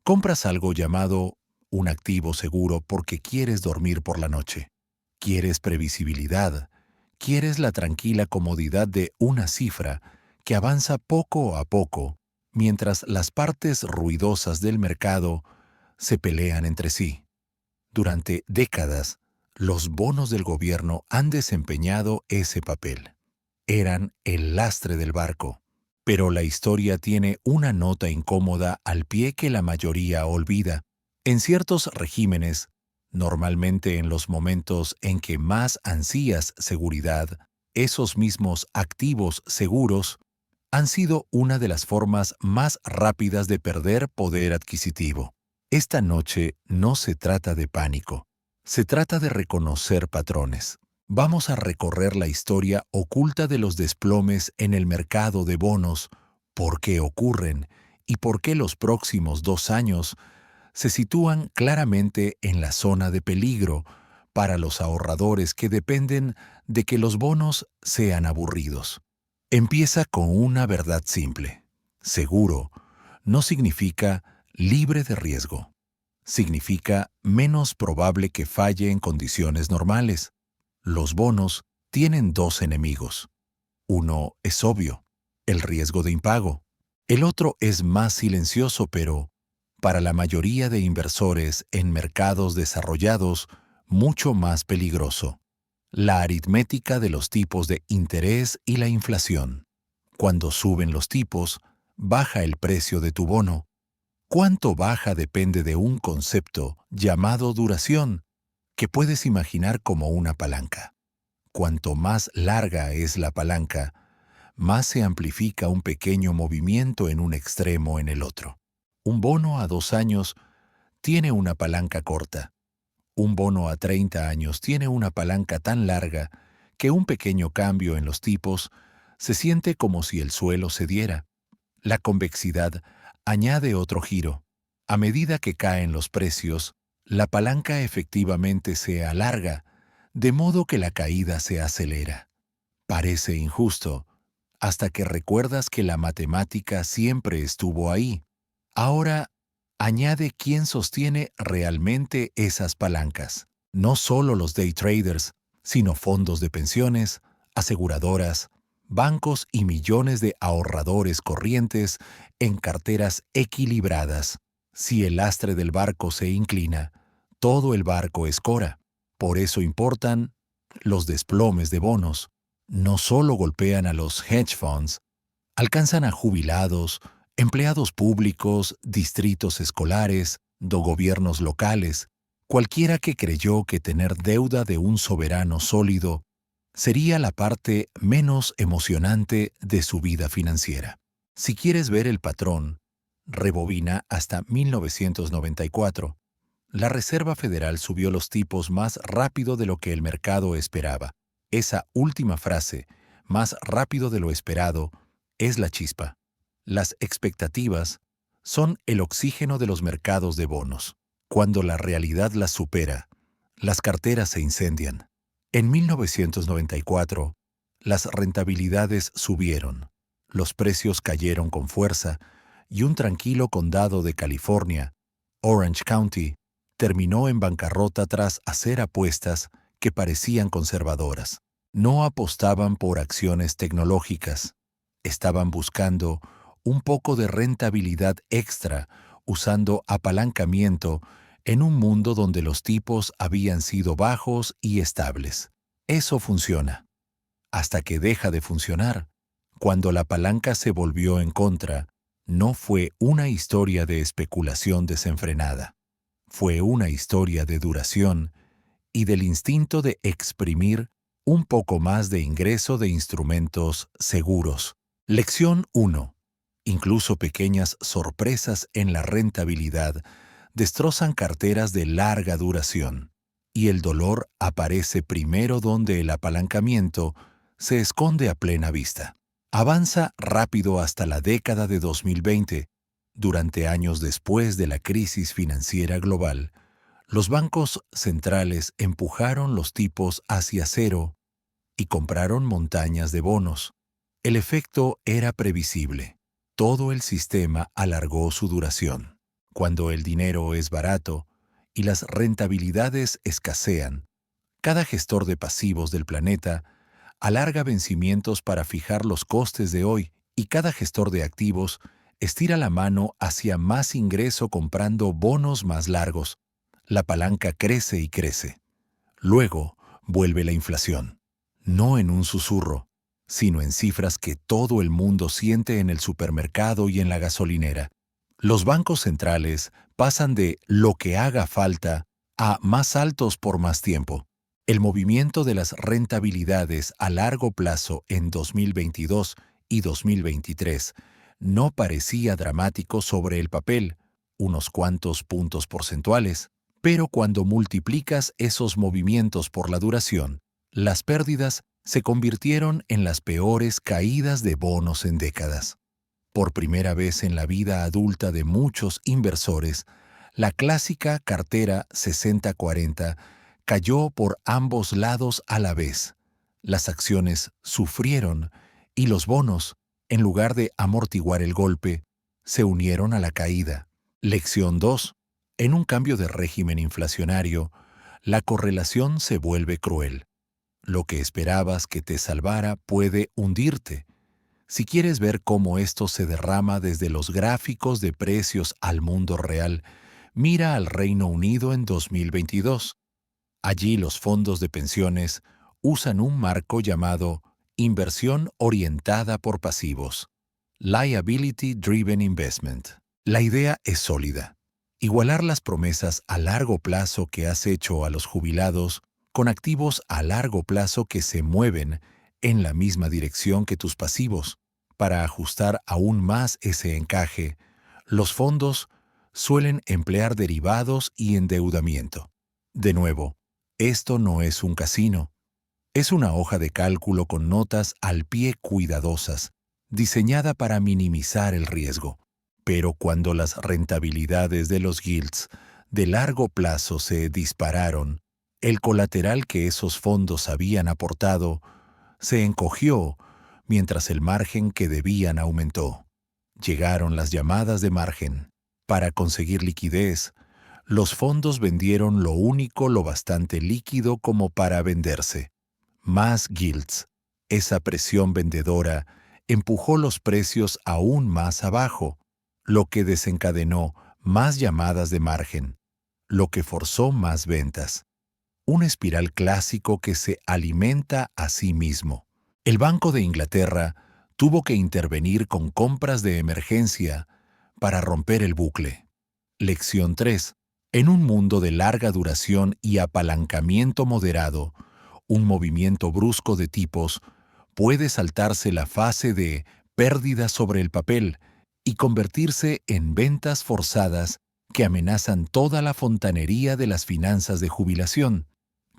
Compras algo llamado un activo seguro porque quieres dormir por la noche. Quieres previsibilidad. Quieres la tranquila comodidad de una cifra que avanza poco a poco mientras las partes ruidosas del mercado se pelean entre sí. Durante décadas, los bonos del gobierno han desempeñado ese papel. Eran el lastre del barco. Pero la historia tiene una nota incómoda al pie que la mayoría olvida. En ciertos regímenes, normalmente en los momentos en que más ansías seguridad, esos mismos activos seguros han sido una de las formas más rápidas de perder poder adquisitivo. Esta noche no se trata de pánico, se trata de reconocer patrones. Vamos a recorrer la historia oculta de los desplomes en el mercado de bonos, por qué ocurren y por qué los próximos 2 años se sitúan claramente en la zona de peligro para los ahorradores que dependen de que los bonos sean aburridos. Empieza con una verdad simple. Seguro no significa libre de riesgo. Significa menos probable que falle en condiciones normales. Los bonos tienen dos enemigos. Uno es obvio, el riesgo de impago. El otro es más silencioso, pero, para la mayoría de inversores en mercados desarrollados, mucho más peligroso. La aritmética de los tipos de interés y la inflación. Cuando suben los tipos, baja el precio de tu bono. Cuánto baja depende de un concepto llamado duración, que puedes imaginar como una palanca. Cuanto más larga es la palanca, más se amplifica un pequeño movimiento en un extremo en el otro. Un bono a 2 años tiene una palanca corta. Un bono a 30 años tiene una palanca tan larga que un pequeño cambio en los tipos se siente como si el suelo cediera. La convexidad añade otro giro. A medida que caen los precios, la palanca efectivamente se alarga, de modo que la caída se acelera. Parece injusto, hasta que recuerdas que la matemática siempre estuvo ahí. Ahora, añade quién sostiene realmente esas palancas. No solo los day traders, sino fondos de pensiones, aseguradoras, bancos y millones de ahorradores corrientes en carteras equilibradas. Si el lastre del barco se inclina, todo el barco escora. Por eso importan los desplomes de bonos. No solo golpean a los hedge funds, alcanzan a jubilados, empleados públicos, distritos escolares, gobiernos locales, cualquiera que creyó que tener deuda de un soberano sólido sería la parte menos emocionante de su vida financiera. Si quieres ver el patrón, rebobina hasta 1994. La Reserva Federal subió los tipos más rápido de lo que el mercado esperaba. Esa última frase, más rápido de lo esperado, es la chispa. Las expectativas son el oxígeno de los mercados de bonos. Cuando la realidad las supera, las carteras se incendian. En 1994, las rentabilidades subieron, los precios cayeron con fuerza y un tranquilo condado de California, Orange County, terminó en bancarrota tras hacer apuestas que parecían conservadoras. No apostaban por acciones tecnológicas. Estaban buscando un poco de rentabilidad extra usando apalancamiento en un mundo donde los tipos habían sido bajos y estables. Eso funciona. Hasta que deja de funcionar. Cuando la palanca se volvió en contra, no fue una historia de especulación desenfrenada. Fue una historia de duración y del instinto de exprimir un poco más de ingreso de instrumentos seguros. Lección 1. Incluso pequeñas sorpresas en la rentabilidad destrozan carteras de larga duración, y el dolor aparece primero donde el apalancamiento se esconde a plena vista. Avanza rápido hasta la década de 2020. Durante años después de la crisis financiera global, los bancos centrales empujaron los tipos hacia cero y compraron montañas de bonos. El efecto era previsible. Todo el sistema alargó su duración. Cuando el dinero es barato y las rentabilidades escasean, cada gestor de pasivos del planeta alarga vencimientos para fijar los costes de hoy y cada gestor de activos estira la mano hacia más ingreso comprando bonos más largos. La palanca crece y crece. Luego vuelve la inflación, no en un susurro, sino en cifras que todo el mundo siente en el supermercado y en la gasolinera. Los bancos centrales pasan de lo que haga falta a más altos por más tiempo. El movimiento de las rentabilidades a largo plazo en 2022 y 2023 no parecía dramático sobre el papel, unos cuantos puntos porcentuales, pero cuando multiplicas esos movimientos por la duración, las pérdidas se convirtieron en las peores caídas de bonos en décadas. Por primera vez en la vida adulta de muchos inversores, la clásica cartera 60-40 cayó por ambos lados a la vez. Las acciones sufrieron y los bonos, en lugar de amortiguar el golpe, se unieron a la caída. Lección 2. En un cambio de régimen inflacionario, la correlación se vuelve cruel. Lo que esperabas que te salvara puede hundirte. Si quieres ver cómo esto se derrama desde los gráficos de precios al mundo real, mira al Reino Unido en 2022. Allí los fondos de pensiones usan un marco llamado inversión orientada por pasivos, Liability Driven Investment. La idea es sólida. Igualar las promesas a largo plazo que has hecho a los jubilados con activos a largo plazo que se mueven en la misma dirección que tus pasivos. Para ajustar aún más ese encaje, los fondos suelen emplear derivados y endeudamiento. De nuevo, esto no es un casino. Es una hoja de cálculo con notas al pie cuidadosas, diseñada para minimizar el riesgo. Pero cuando las rentabilidades de los gilts de largo plazo se dispararon, el colateral que esos fondos habían aportado se encogió mientras el margen que debían aumentó. Llegaron las llamadas de margen. Para conseguir liquidez, los fondos vendieron lo único lo bastante líquido como para venderse. Más gilts. Esa presión vendedora empujó los precios aún más abajo, lo que desencadenó más llamadas de margen, lo que forzó más ventas. Un espiral clásico que se alimenta a sí mismo. El Banco de Inglaterra tuvo que intervenir con compras de emergencia para romper el bucle. Lección 3. En un mundo de larga duración y apalancamiento moderado, un movimiento brusco de tipos puede saltarse la fase de pérdida sobre el papel y convertirse en ventas forzadas que amenazan toda la fontanería de las finanzas de jubilación.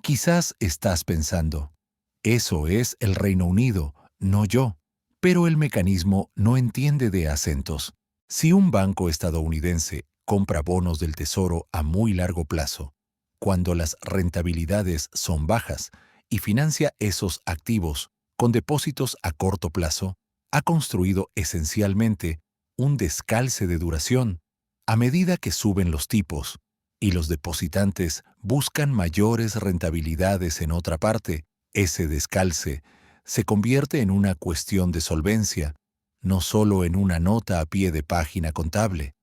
Quizás estás pensando, eso es el Reino Unido, no yo. Pero el mecanismo no entiende de acentos. Si un banco estadounidense compra bonos del Tesoro a muy largo plazo, cuando las rentabilidades son bajas, y financia esos activos con depósitos a corto plazo, ha construido esencialmente un descalce de duración. A medida que suben los tipos y los depositantes buscan mayores rentabilidades en otra parte, ese descalce se convierte en una cuestión de solvencia, no solo en una nota a pie de página contable.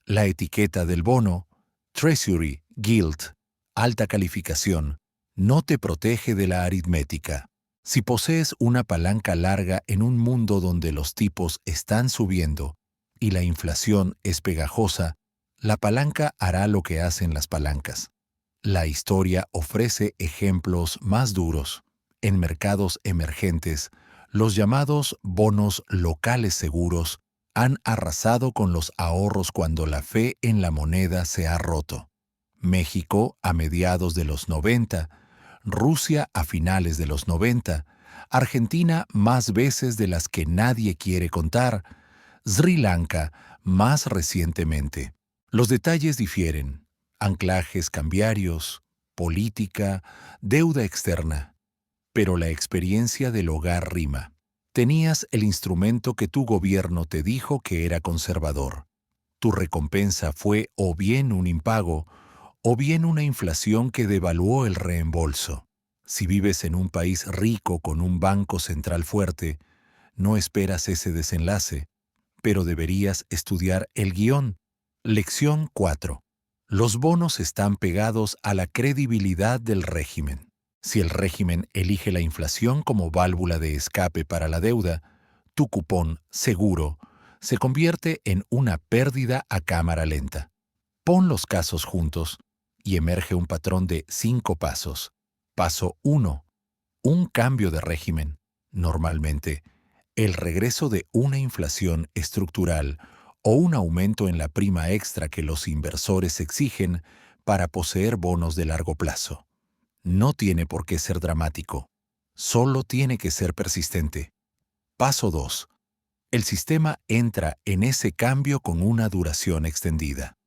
La etiqueta del bono, Treasury, Gilt, alta calificación, no te protege de la aritmética. Si posees una palanca larga en un mundo donde los tipos están subiendo y la inflación es pegajosa, la palanca hará lo que hacen las palancas. La historia ofrece ejemplos más duros. En mercados emergentes, los llamados bonos locales seguros han arrasado con los ahorros cuando la fe en la moneda se ha roto. México a mediados de los 90, Rusia a finales de los 90, Argentina más veces de las que nadie quiere contar, Sri Lanka más recientemente. Los detalles difieren: anclajes cambiarios, política, deuda externa. Pero la experiencia del hogar rima. Tenías el instrumento que tu gobierno te dijo que era conservador. Tu recompensa fue o bien un impago, o bien una inflación que devaluó el reembolso. Si vives en un país rico con un banco central fuerte, no esperas ese desenlace, pero deberías estudiar el guión. Lección 4. Los bonos están pegados a la credibilidad del régimen. Si el régimen elige la inflación como válvula de escape para la deuda, tu cupón seguro se convierte en una pérdida a cámara lenta. Pon los casos juntos y emerge un patrón de 5 pasos. Paso 1. Un cambio de régimen. Normalmente, el regreso de una inflación estructural o un aumento en la prima extra que los inversores exigen para poseer bonos de largo plazo. No tiene por qué ser dramático, solo tiene que ser persistente. Paso 2. El sistema entra en ese cambio con una duración extendida.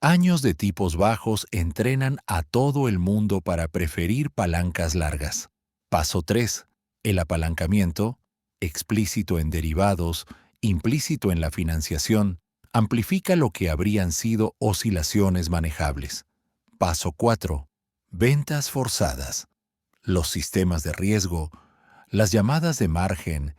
Años de tipos bajos entrenan a todo el mundo para preferir palancas largas. Paso 3. El apalancamiento, explícito en derivados, implícito en la financiación, amplifica lo que habrían sido oscilaciones manejables. Paso 4. Ventas forzadas. Los sistemas de riesgo, las llamadas de margen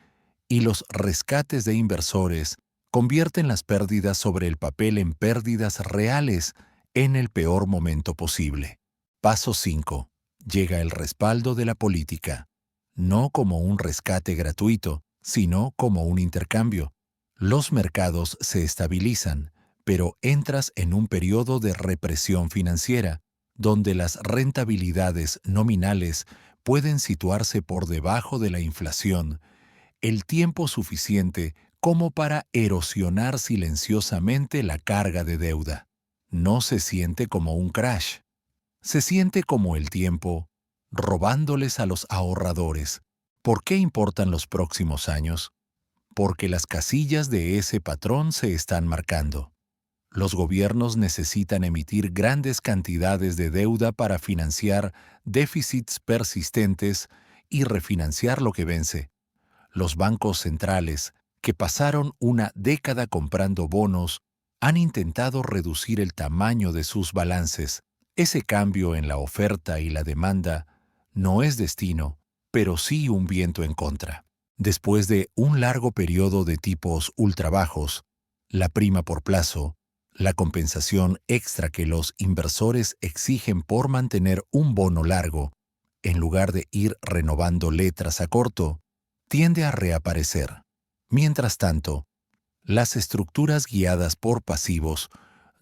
y los rescates de inversores convierten las pérdidas sobre el papel en pérdidas reales en el peor momento posible. Paso 5. Llega el respaldo de la política, no como un rescate gratuito, sino como un intercambio. Los mercados se estabilizan, pero entras en un periodo de represión financiera, donde las rentabilidades nominales pueden situarse por debajo de la inflación, el tiempo suficiente como para erosionar silenciosamente la carga de deuda. No se siente como un crash. Se siente como el tiempo, robándoles a los ahorradores. ¿Por qué importan los próximos años? Porque las casillas de ese patrón se están marcando. Los gobiernos necesitan emitir grandes cantidades de deuda para financiar déficits persistentes y refinanciar lo que vence. Los bancos centrales, que pasaron una década comprando bonos, han intentado reducir el tamaño de sus balances. Ese cambio en la oferta y la demanda no es destino, pero sí un viento en contra. Después de un largo periodo de tipos ultrabajos, la prima por plazo, la compensación extra que los inversores exigen por mantener un bono largo, en lugar de ir renovando letras a corto, tiende a reaparecer. Mientras tanto, las estructuras guiadas por pasivos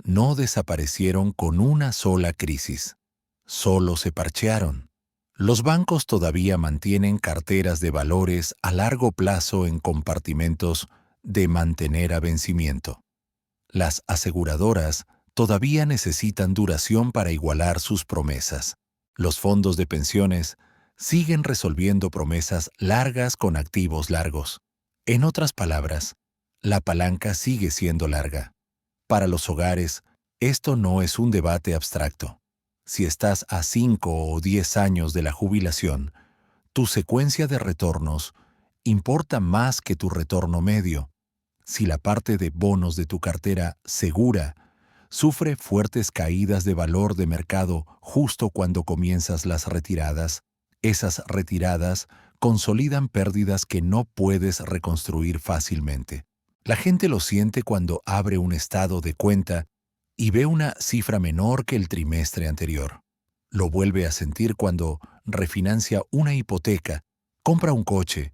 no desaparecieron con una sola crisis, solo se parchearon. Los bancos todavía mantienen carteras de valores a largo plazo en compartimentos de mantener a vencimiento. Las aseguradoras todavía necesitan duración para igualar sus promesas. Los fondos de pensiones siguen resolviendo promesas largas con activos largos. En otras palabras, la palanca sigue siendo larga. Para los hogares, esto no es un debate abstracto. Si estás a 5 o 10 años de la jubilación, tu secuencia de retornos importa más que tu retorno medio. Si la parte de bonos de tu cartera segura sufre fuertes caídas de valor de mercado justo cuando comienzas las retiradas, esas retiradas consolidan pérdidas que no puedes reconstruir fácilmente. La gente lo siente cuando abre un estado de cuenta y ve una cifra menor que el trimestre anterior. Lo vuelve a sentir cuando refinancia una hipoteca, compra un coche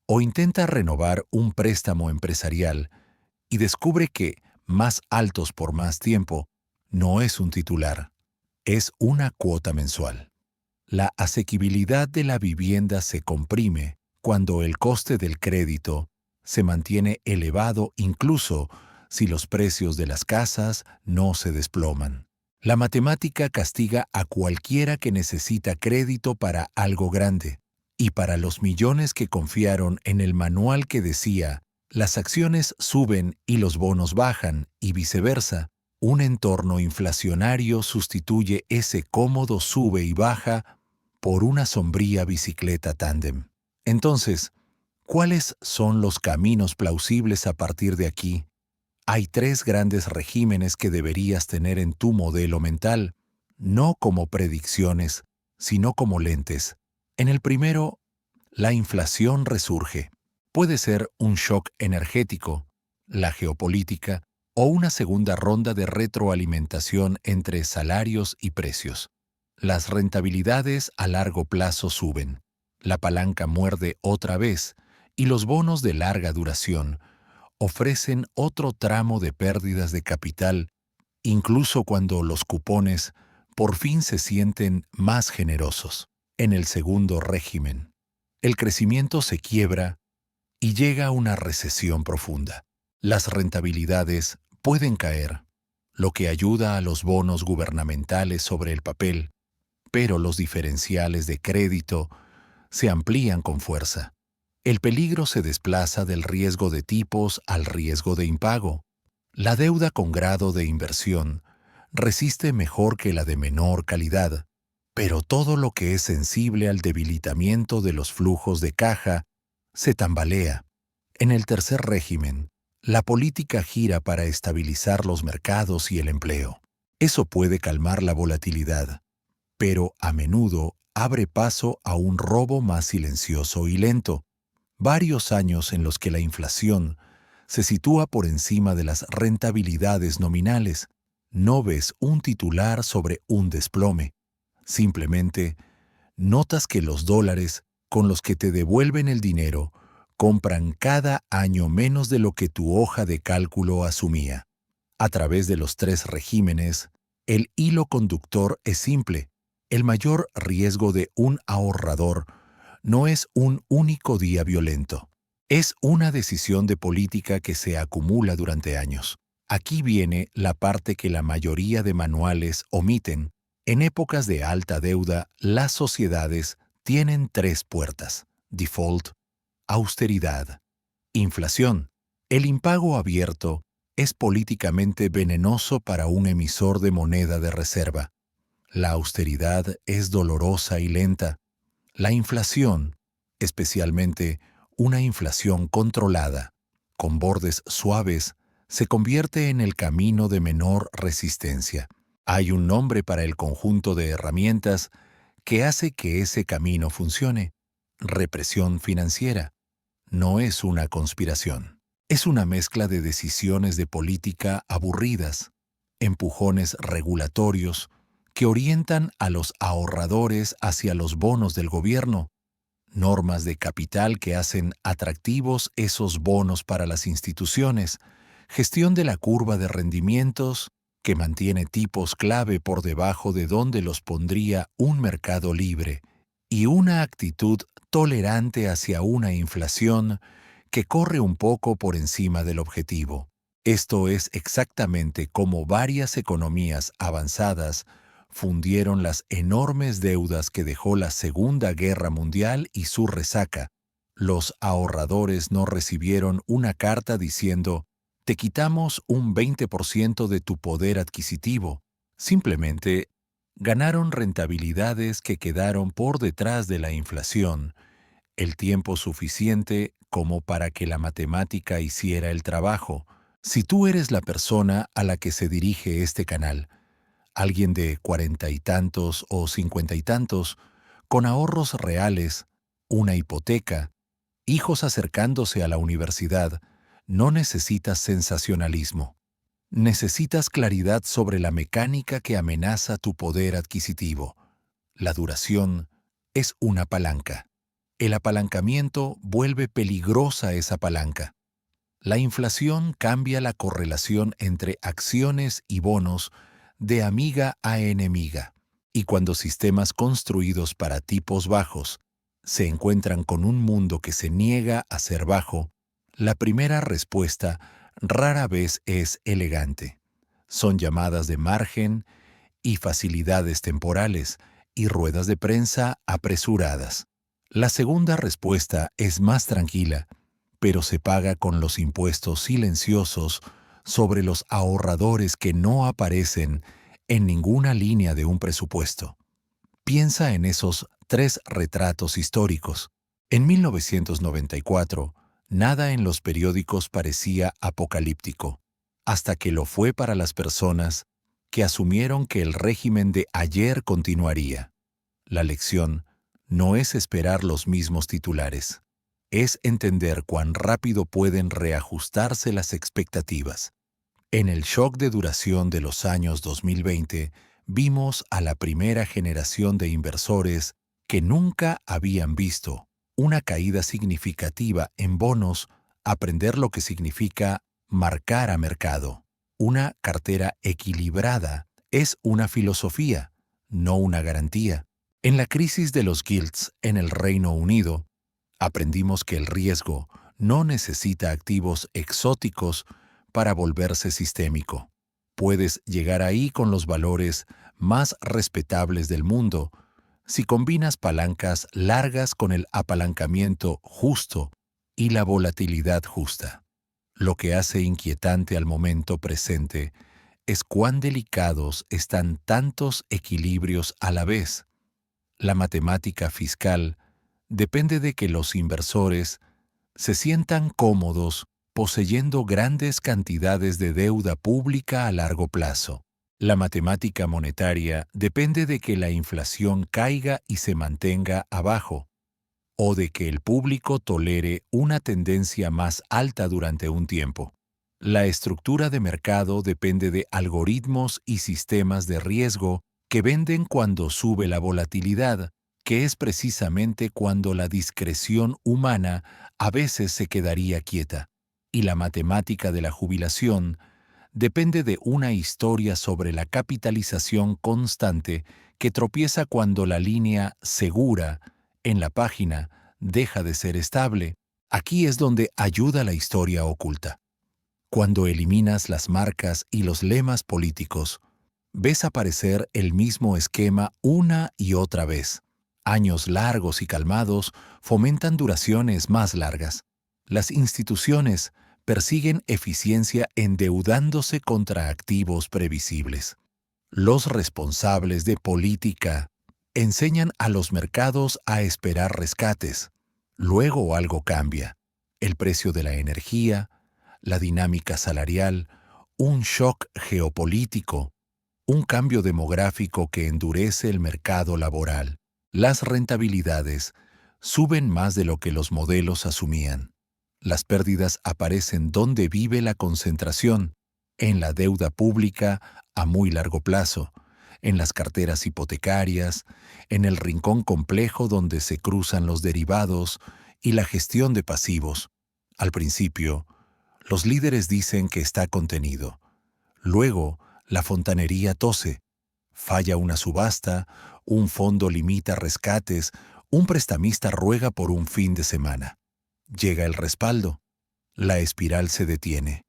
o intenta renovar un préstamo empresarial y descubre que más altos por más tiempo no es un titular, es una cuota mensual. La asequibilidad de la vivienda se comprime cuando el coste del crédito se mantiene elevado incluso si los precios de las casas no se desploman. La matemática castiga a cualquiera que necesita crédito para algo grande, y para los millones que confiaron en el manual que decía las acciones suben y los bonos bajan y viceversa, un entorno inflacionario sustituye ese cómodo sube y baja por una sombría bicicleta tándem. Entonces, ¿cuáles son los caminos plausibles a partir de aquí? Hay tres grandes regímenes que deberías tener en tu modelo mental, no como predicciones, sino como lentes. En el primero, la inflación resurge. Puede ser un shock energético, la geopolítica o una segunda ronda de retroalimentación entre salarios y precios. Las rentabilidades a largo plazo suben, la palanca muerde otra vez y los bonos de larga duración ofrecen otro tramo de pérdidas de capital, incluso cuando los cupones por fin se sienten más generosos. En el segundo régimen, el crecimiento se quiebra y llega a una recesión profunda. Las rentabilidades pueden caer, lo que ayuda a los bonos gubernamentales sobre el papel, pero los diferenciales de crédito se amplían con fuerza. El peligro se desplaza del riesgo de tipos al riesgo de impago. La deuda con grado de inversión resiste mejor que la de menor calidad, pero todo lo que es sensible al debilitamiento de los flujos de caja se tambalea. En el tercer régimen, la política gira para estabilizar los mercados y el empleo. Eso puede calmar la volatilidad, pero a menudo abre paso a un robo más silencioso y lento. Varios años en los que la inflación se sitúa por encima de las rentabilidades nominales. No ves un titular sobre un desplome. Simplemente notas que los dólares con los que te devuelven el dinero compran cada año menos de lo que tu hoja de cálculo asumía. A través de los tres regímenes, el hilo conductor es simple. El mayor riesgo de un ahorrador no es un único día violento. Es una decisión de política que se acumula durante años. Aquí viene la parte que la mayoría de manuales omiten. En épocas de alta deuda, las sociedades tienen tres puertas: default, austeridad, inflación. El impago abierto es políticamente venenoso para un emisor de moneda de reserva. La austeridad es dolorosa y lenta. La inflación, especialmente una inflación controlada, con bordes suaves, se convierte en el camino de menor resistencia. Hay un nombre para el conjunto de herramientas que hace que ese camino funcione: represión financiera. No es una conspiración. Es una mezcla de decisiones de política aburridas, empujones regulatorios que orientan a los ahorradores hacia los bonos del gobierno, normas de capital que hacen atractivos esos bonos para las instituciones, gestión de la curva de rendimientos que mantiene tipos clave por debajo de donde los pondría un mercado libre, y una actitud tolerante hacia una inflación que corre un poco por encima del objetivo. Esto es exactamente como varias economías avanzadas fundieron las enormes deudas que dejó la Segunda Guerra Mundial y su resaca. Los ahorradores no recibieron una carta diciendo: «Te quitamos un 20% de tu poder adquisitivo». Simplemente ganaron rentabilidades que quedaron por detrás de la inflación, el tiempo suficiente como para que la matemática hiciera el trabajo. Si tú eres la persona a la que se dirige este canal, alguien de 40 y tantos o 50 y tantos, con ahorros reales, una hipoteca, hijos acercándose a la universidad, no necesitas sensacionalismo. Necesitas claridad sobre la mecánica que amenaza tu poder adquisitivo. La duración es una palanca. El apalancamiento vuelve peligrosa esa palanca. La inflación cambia la correlación entre acciones y bonos de amiga a enemiga, y cuando sistemas construidos para tipos bajos se encuentran con un mundo que se niega a ser bajo, la primera respuesta rara vez es elegante. Son llamadas de margen y facilidades temporales y ruedas de prensa apresuradas. La segunda respuesta es más tranquila, pero se paga con los impuestos silenciosos sobre los ahorradores que no aparecen en ninguna línea de un presupuesto. Piensa en esos tres retratos históricos. En 1994, nada en los periódicos parecía apocalíptico. hasta que lo fue para las personas que asumieron que el régimen de ayer continuaría. La lección no es esperar los mismos titulares, es entender cuán rápido pueden reajustarse las expectativas. En el shock de duración de los años 2020, vimos a la primera generación de inversores que nunca habían visto una caída significativa en bonos aprender lo que significa marcar a mercado. Una cartera equilibrada es una filosofía, no una garantía. En la crisis de los gilts en el Reino Unido, aprendimos que el riesgo no necesita activos exóticos para volverse sistémico. Puedes llegar ahí con los valores más respetables del mundo si combinas palancas largas con el apalancamiento justo y la volatilidad justa. Lo que hace inquietante al momento presente es cuán delicados están tantos equilibrios a la vez. La matemática fiscal depende de que los inversores se sientan cómodos poseyendo grandes cantidades de deuda pública a largo plazo. La matemática monetaria depende de que la inflación caiga y se mantenga abajo, o de que el público tolere una tendencia más alta durante un tiempo. La estructura de mercado depende de algoritmos y sistemas de riesgo que venden cuando sube la volatilidad, que es precisamente cuando la discreción humana a veces se quedaría quieta. Y la matemática de la jubilación depende de una historia sobre la capitalización constante que tropieza cuando la línea segura en la página deja de ser estable. Aquí es donde ayuda la historia oculta. Cuando eliminas las marcas y los lemas políticos, ves aparecer el mismo esquema una y otra vez. Años largos y calmados fomentan duraciones más largas. Las instituciones persiguen eficiencia endeudándose contra activos previsibles. Los responsables de política enseñan a los mercados a esperar rescates. Luego algo cambia. El precio de la energía, la dinámica salarial, un shock geopolítico, un cambio demográfico que endurece el mercado laboral. Las rentabilidades suben más de lo que los modelos asumían. Las pérdidas aparecen donde vive la concentración, en la deuda pública a muy largo plazo, en las carteras hipotecarias, en el rincón complejo donde se cruzan los derivados y la gestión de pasivos. Al principio, los líderes dicen que está contenido. Luego, la fontanería tose. Falla una subasta, un fondo limita rescates, un prestamista ruega por un fin de semana. Llega el respaldo. La espiral se detiene.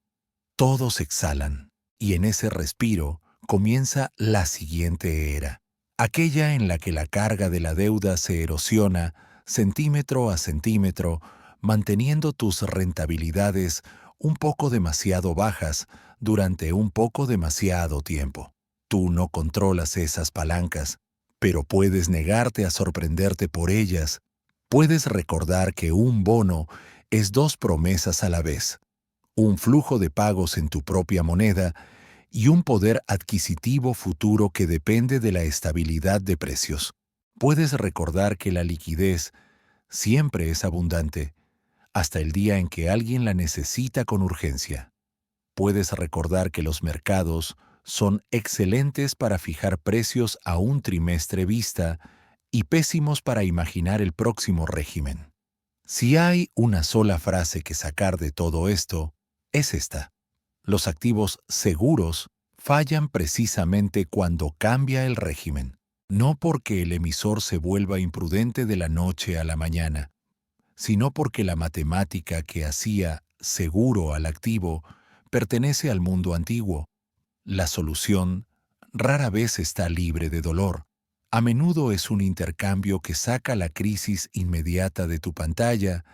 Todos exhalan, y en ese respiro comienza la siguiente era, aquella en la que la carga de la deuda se erosiona centímetro a centímetro, manteniendo tus rentabilidades un poco demasiado bajas durante un poco demasiado tiempo. Tú no controlas esas palancas, pero puedes negarte a sorprenderte por ellas. Puedes recordar que un bono es dos promesas a la vez, un flujo de pagos en tu propia moneda y un poder adquisitivo futuro que depende de la estabilidad de precios. Puedes recordar que la liquidez siempre es abundante, hasta el día en que alguien la necesita con urgencia. Puedes recordar que los mercados son excelentes para fijar precios a un trimestre vista y pésimos para imaginar el próximo régimen. Si hay una sola frase que sacar de todo esto, es esta. Los activos seguros fallan precisamente cuando cambia el régimen, no porque el emisor se vuelva imprudente de la noche a la mañana, sino porque la matemática que hacía seguro al activo pertenece al mundo antiguo. La solución rara vez está libre de dolor. A menudo es un intercambio que saca la crisis inmediata de tu pantalla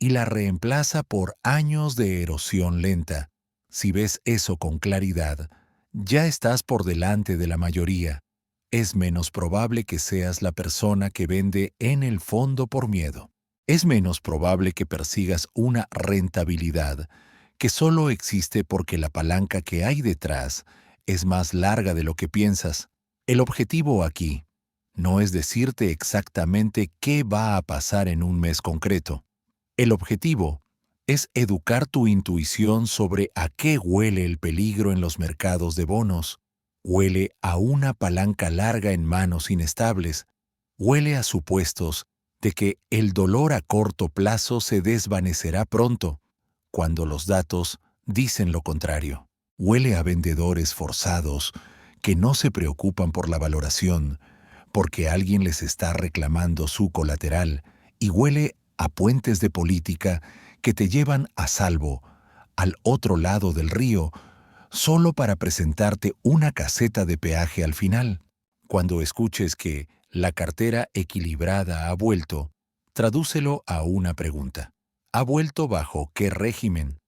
y la reemplaza por años de erosión lenta. Si ves eso con claridad, ya estás por delante de la mayoría. Es menos probable que seas la persona que vende en el fondo por miedo. Es menos probable que persigas una rentabilidad que solo existe porque la palanca que hay detrás es más larga de lo que piensas. El objetivo aquí no es decirte exactamente qué va a pasar en un mes concreto. El objetivo es educar tu intuición sobre a qué huele el peligro en los mercados de bonos. Huele a una palanca larga en manos inestables. Huele a supuestos de que el dolor a corto plazo se desvanecerá pronto, cuando los datos dicen lo contrario. Huele a vendedores forzados que no se preocupan por la valoración, porque alguien les está reclamando su colateral, y huele a puentes de política que te llevan a salvo, al otro lado del río, solo para presentarte una caseta de peaje al final. Cuando escuches que la cartera equilibrada ha vuelto, tradúcelo a una pregunta. ¿Ha vuelto bajo qué régimen?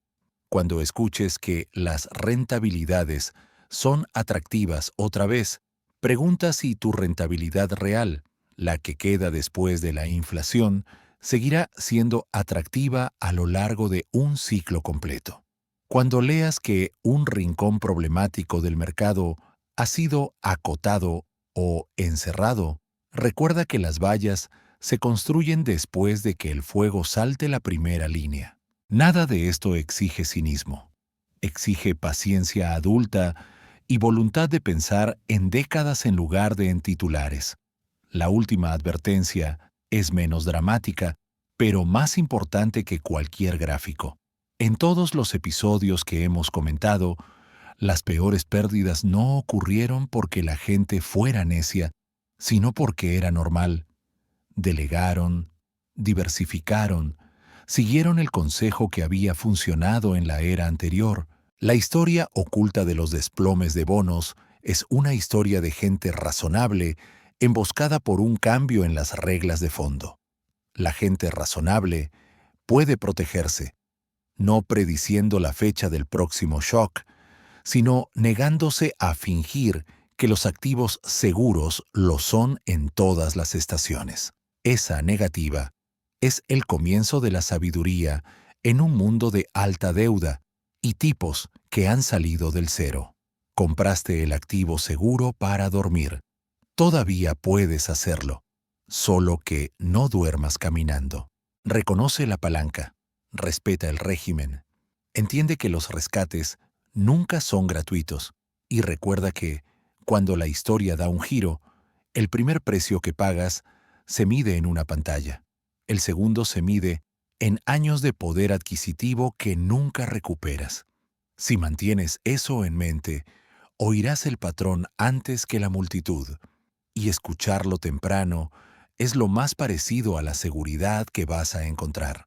Cuando escuches que las rentabilidades son atractivas otra vez, pregunta si tu rentabilidad real, la que queda después de la inflación, seguirá siendo atractiva a lo largo de un ciclo completo. Cuando leas que un rincón problemático del mercado ha sido acotado o encerrado, recuerda que las vallas se construyen después de que el fuego salte la primera línea. Nada de esto exige cinismo. Exige paciencia adulta y voluntad de pensar en décadas en lugar de en titulares. La última advertencia es menos dramática, pero más importante que cualquier gráfico. En todos los episodios que hemos comentado, las peores pérdidas no ocurrieron porque la gente fuera necia, sino porque era normal. Delegaron, diversificaron, siguieron el consejo que había funcionado en la era anterior. La historia oculta de los desplomes de bonos es una historia de gente razonable emboscada por un cambio en las reglas de fondo. La gente razonable puede protegerse, no prediciendo la fecha del próximo shock, sino negándose a fingir que los activos seguros lo son en todas las estaciones. Esa negativa es el comienzo de la sabiduría en un mundo de alta deuda y tipos que han salido del cero. Compraste el activo seguro para dormir. Todavía puedes hacerlo, solo que no duermas caminando. Reconoce la palanca, respeta el régimen, entiende que los rescates nunca son gratuitos y recuerda que, cuando la historia da un giro, el primer precio que pagas se mide en una pantalla. El segundo se mide en años de poder adquisitivo que nunca recuperas. Si mantienes eso en mente, oirás el patrón antes que la multitud, y escucharlo temprano es lo más parecido a la seguridad que vas a encontrar.